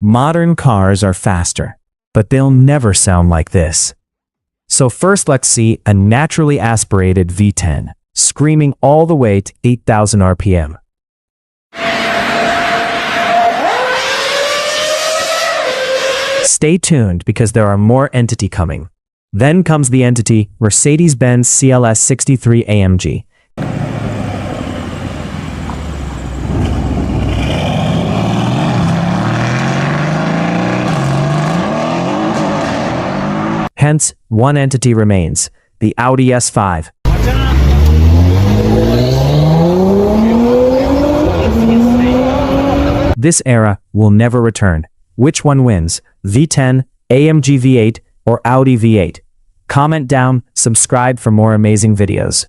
Modern cars are faster, but they'll never sound like this. So first let's see a naturally aspirated V10, screaming all the way to 8,000 RPM. Stay tuned because there are more Entity coming. Then comes the Entity Mercedes-Benz CLS 63 AMG. Hence, one entity remains, the Audi S5. This era will never return. Which one wins? V10, AMG V8, or Audi V8? Comment down, subscribe for more amazing videos.